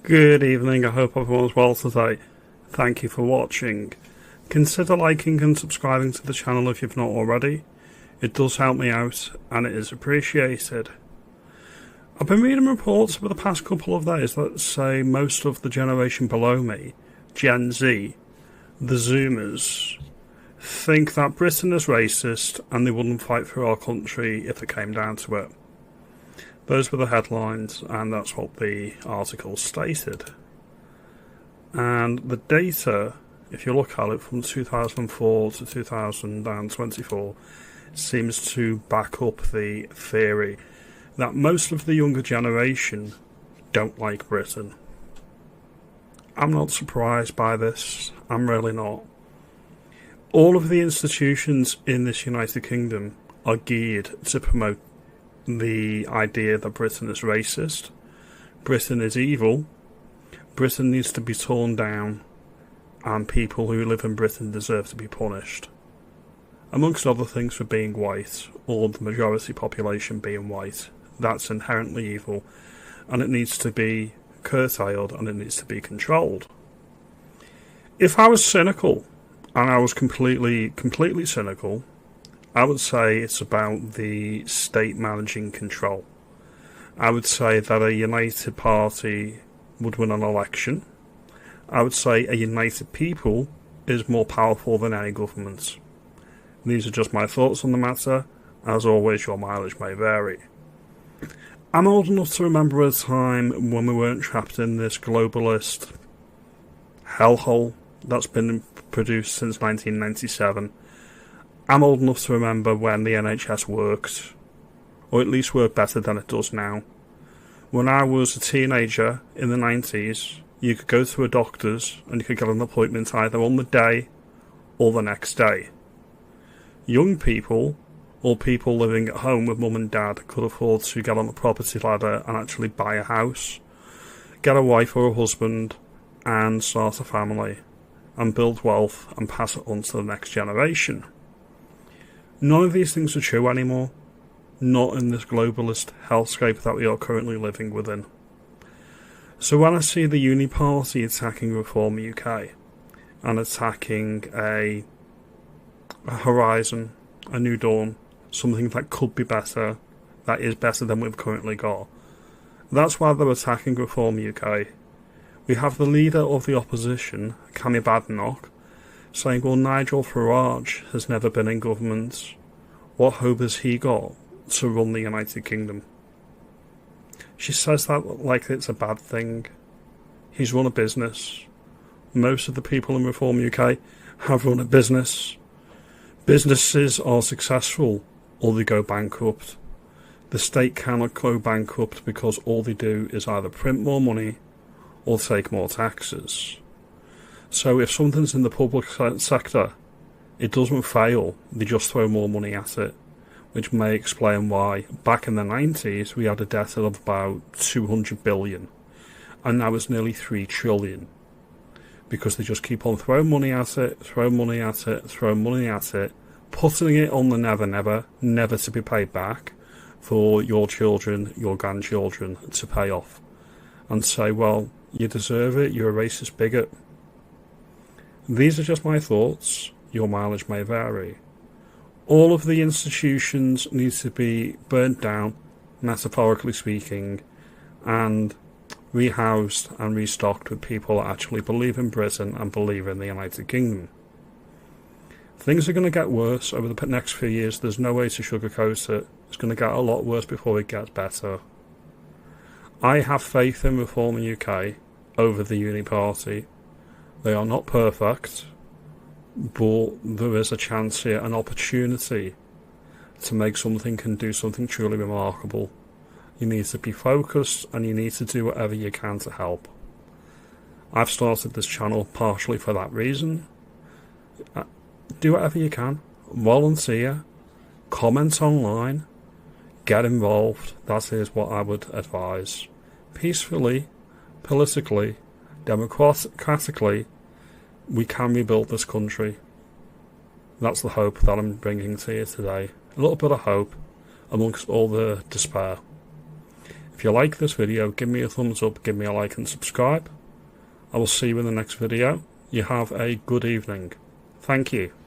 Good evening, I hope everyone's well today. Thank you for watching. Consider liking and subscribing to the channel if you've not already. It does help me out and it is appreciated. I've been reading reports over the past couple of days that say most of the generation below me, Gen Z, the Zoomers, think that Britain is racist and they wouldn't fight for our country if it came down to it. Those were the headlines, and that's what the article stated. And the data, if you look at it from 2004 to 2024, seems to back up the theory that most of the younger generation don't like Britain. I'm not surprised by this, I'm really not. All of the institutions in this United Kingdom are geared to promote the idea that Britain is racist, Britain is evil, Britain needs to be torn down, and people who live in Britain deserve to be punished. Amongst other things for being white, or the majority population being white. That's inherently evil, and it needs to be curtailed and it needs to be controlled. If I was cynical, and I was completely cynical, I would say it's about the state managing control. I would say that a united party would win an election. I would say a united people is more powerful than any government. These are just my thoughts on the matter. As always, your mileage may vary. I'm old enough to remember a time when we weren't trapped in this globalist hellhole that's been produced since 1997. I'm old enough to remember when the NHS worked, or at least worked better than it does now. When I was a teenager in the 90s, you could go to a doctor's and you could get an appointment either on the day or the next day. Young people, or people living at home with mum and dad, could afford to get on the property ladder and actually buy a house, get a wife or a husband, and start a family, and build wealth and pass it on to the next generation. None of these things are true anymore, not in this globalist hellscape that we are currently living within. So when I see the Uni Party attacking Reform UK, and attacking a horizon, a new dawn, something that could be better, that is better than we've currently got, that's why they're attacking Reform UK. We have the leader of the opposition, Cammy Badenoch, saying, well, Nigel Farage has never been in government. What hope has he got to run the United Kingdom? She says that like it's a bad thing. He's run a business. Most of the people in Reform UK have run a business. Businesses are successful or they go bankrupt. The state cannot go bankrupt because all they do is either print more money or take more taxes. So if something's in the public sector, it doesn't fail, they just throw more money at it, which may explain why back in the 90s we had a debt of about 200 billion and now it's nearly 3 trillion, because they just keep on throwing money at it, throwing money at it, throwing money at it, putting it on the never to be paid back for your children, your grandchildren to pay off, and say, well, you deserve it, you're a racist bigot. These are just my thoughts, your mileage may vary. All of the institutions need to be burnt down, metaphorically speaking, and rehoused and restocked with people that actually believe in Britain and believe in the United Kingdom. Things are going to get worse over the next few years, there's no way to sugarcoat it. It's going to get a lot worse before it gets better. I have faith in Reform UK over the Uni Party. They are not perfect, but there is a chance here, an opportunity to make something and do something truly remarkable. You need to be focused and you need to do whatever you can to help. I've started this channel partially for that reason. Do whatever you can, volunteer, comment online, get involved. That is what I would advise. Peacefully, politically, democratically, we can rebuild this country. That's the hope that I'm bringing to you today. A little bit of hope amongst all the despair. If you like this video, give me a thumbs up, give me a like and subscribe. I will see you in the next video. You have a good evening. Thank you.